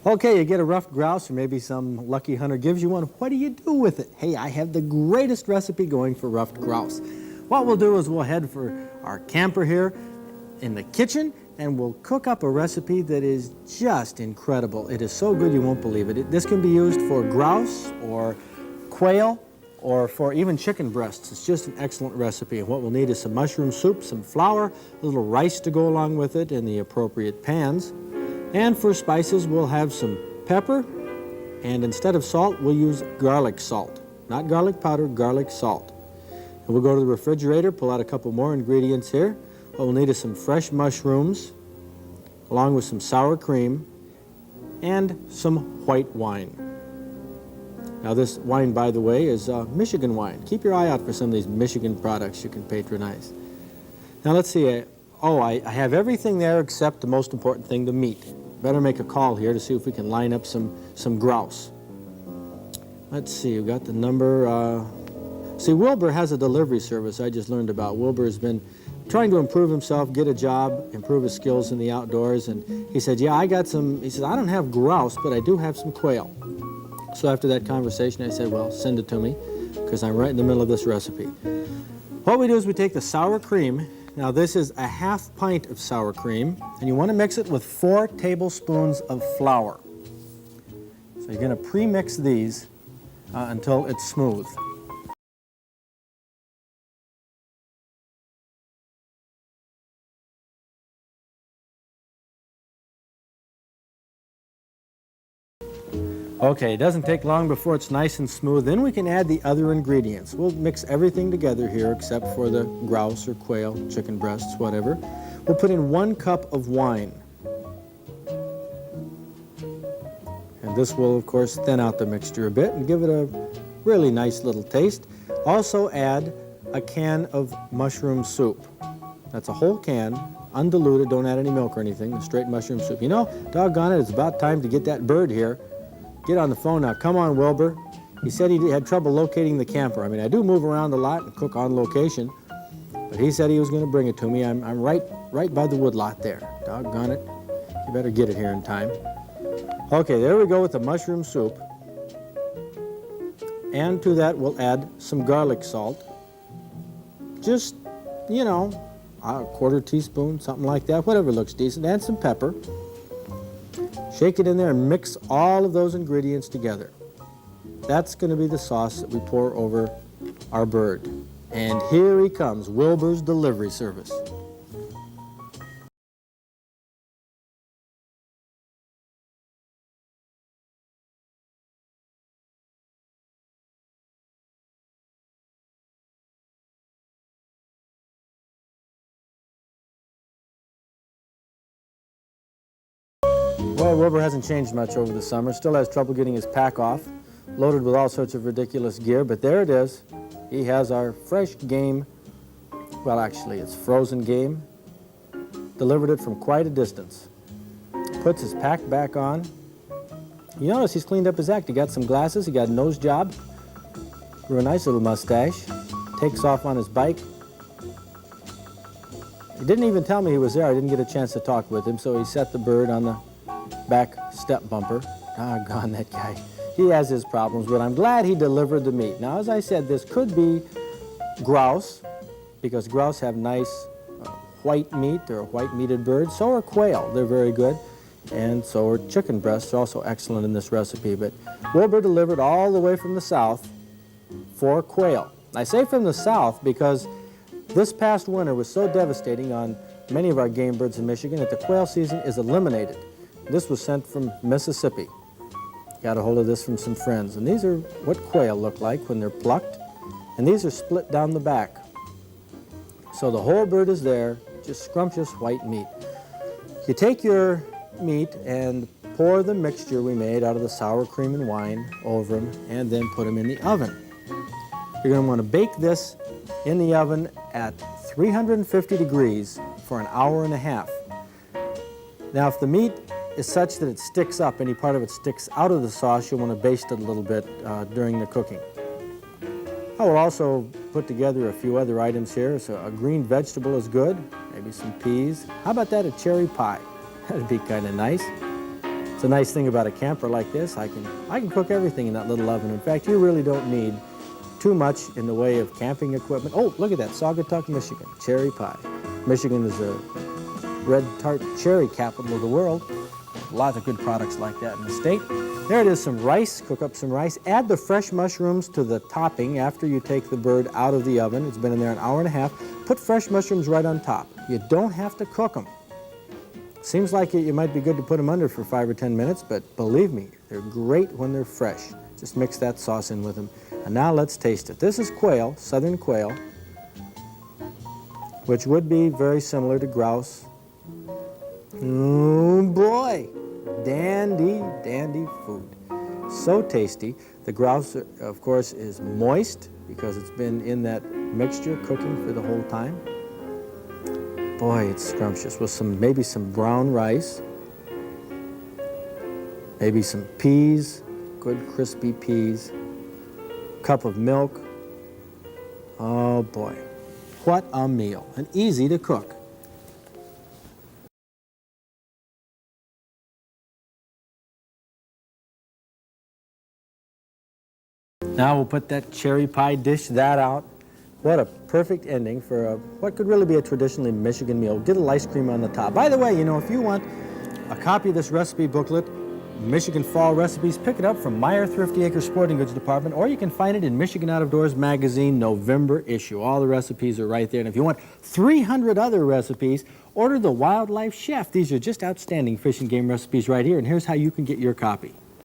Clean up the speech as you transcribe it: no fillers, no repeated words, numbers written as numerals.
Okay, you get a ruffed grouse, or maybe some lucky hunter gives you one. What do you do with it? Hey, I have the greatest recipe going for ruffed grouse. What we'll do is we'll head for our camper here in the kitchen, and we'll cook up a recipe that is just incredible. It is so good you won't believe it. This can be used for grouse or quail or for even chicken breasts. It's just an excellent recipe. And what we'll need is some mushroom soup, some flour, a little rice to go along with it in the appropriate pans. And for spices, we'll have some pepper, and instead of salt, we'll use garlic salt. Not garlic powder, garlic salt. And we'll go to the refrigerator, pull out a couple more ingredients here. What we'll need is some fresh mushrooms, along with some sour cream, and some white wine. Now this wine, by the way, is Michigan wine. Keep your eye out for some of these Michigan products you can patronize. Now let's see, I have everything there except the most important thing, the meat. Better make a call here to see if we can line up some grouse. Let's see, we've got the number. See, Wilbur has a delivery service I just learned about. Wilbur has been trying to improve himself, get a job, improve his skills in the outdoors, and he said, yeah, I got some, he said, I don't have grouse, but I do have some quail. So after that conversation, I said, well, send it to me, because I'm right in the middle of this recipe. What we do is we take the sour cream. Now this is a half pint of sour cream, and you want to mix it with 4 tablespoons of flour. So you're going to pre-mix these until it's smooth. Okay, it doesn't take long before it's nice and smooth. Then we can add the other ingredients. We'll mix everything together here except for the grouse or quail, chicken breasts, whatever. We'll put in 1 cup of wine. And this will, of course, thin out the mixture a bit and give it a really nice little taste. Also add a can of mushroom soup. That's a whole can, undiluted, don't add any milk or anything, straight mushroom soup. You know, doggone it, it's about time to get that bird here. Get on the phone now. Come on, Wilbur. He said he had trouble locating the camper. I mean, I do move around a lot and cook on location, but he said he was going to bring it to me. I'm right by the woodlot there. Doggone it. You better get it here in time. Okay, there we go with the mushroom soup. And to that, we'll add some garlic salt. Just, you know, a 1/4 teaspoon, something like that, whatever looks decent. And some pepper. Shake it in there and mix all of those ingredients together. That's going to be the sauce that we pour over our bird. And here he comes, Wilbur's delivery service. Well, Wilbur hasn't changed much over the summer. Still has trouble getting his pack off, loaded with all sorts of ridiculous gear, but there it is. He has our fresh game. Well, actually, it's frozen game. Delivered it from quite a distance. Puts his pack back on. You notice he's cleaned up his act. He got some glasses, he got a nose job, grew a nice little mustache, takes off on his bike. He didn't even tell me he was there. I didn't get a chance to talk with him, so he set the bird on the back step bumper. Doggone that guy. He has his problems, but I'm glad he delivered the meat. Now, as I said, this could be grouse, because grouse have nice white meat. They're a white-meated bird. So are quail. They're very good. And so are chicken breasts. They're also excellent in this recipe. But Wilbur delivered all the way from the south for quail. I say from the south because this past winter was so devastating on many of our game birds in Michigan that the quail season is eliminated. This was sent from Mississippi. Got a hold of this from some friends. And these are what quail look like when they're plucked. And these are split down the back. So the whole bird is there, just scrumptious white meat. You take your meat and pour the mixture we made out of the sour cream and wine over them, and then put them in the oven. You're going to want to bake this in the oven at 350 degrees for an hour and a half. Now, if the meat is such that it sticks up, any part of it sticks out of the sauce, you'll want to baste it a little bit during the cooking. I will also put together a few other items here. So a green vegetable is good, maybe some peas. How about that, a cherry pie? That'd be kind of nice. It's a nice thing about a camper like this. I can cook everything in that little oven. In fact, you really don't need too much in the way of camping equipment. Oh, look at that, Saugatuck, Michigan, cherry pie. Michigan is a red tart cherry capital of the world. Lots of good products like that in the state. There it is, some rice. Cook up some rice. Add the fresh mushrooms to the topping after you take the bird out of the oven. It's been in there an hour and a half. Put fresh mushrooms right on top. You don't have to cook them. Seems like it might be good to put them under for 5 or 10 minutes, but believe me, they're great when they're fresh. Just mix that sauce in with them. And now let's taste it. This is quail, southern quail, which would be very similar to grouse. Oh boy, dandy, dandy food. So tasty. The grouse, of course, is moist because it's been in that mixture cooking for the whole time. Boy, it's scrumptious with maybe some brown rice, maybe some peas, good crispy peas, cup of milk. Oh boy, what a meal, and easy to cook. Now we'll put that cherry pie, dish that out. What a perfect ending for what could really be a traditionally Michigan meal. Get a little ice cream on the top. By the way, you know, if you want a copy of this recipe booklet, Michigan Fall Recipes, pick it up from Meyer Thrifty Acres Sporting Goods Department, or you can find it in Michigan Out of Doors Magazine November issue. All the recipes are right there. And if you want 300 other recipes, order the Wildlife Chef. These are just outstanding fish and game recipes right here, and here's how you can get your copy.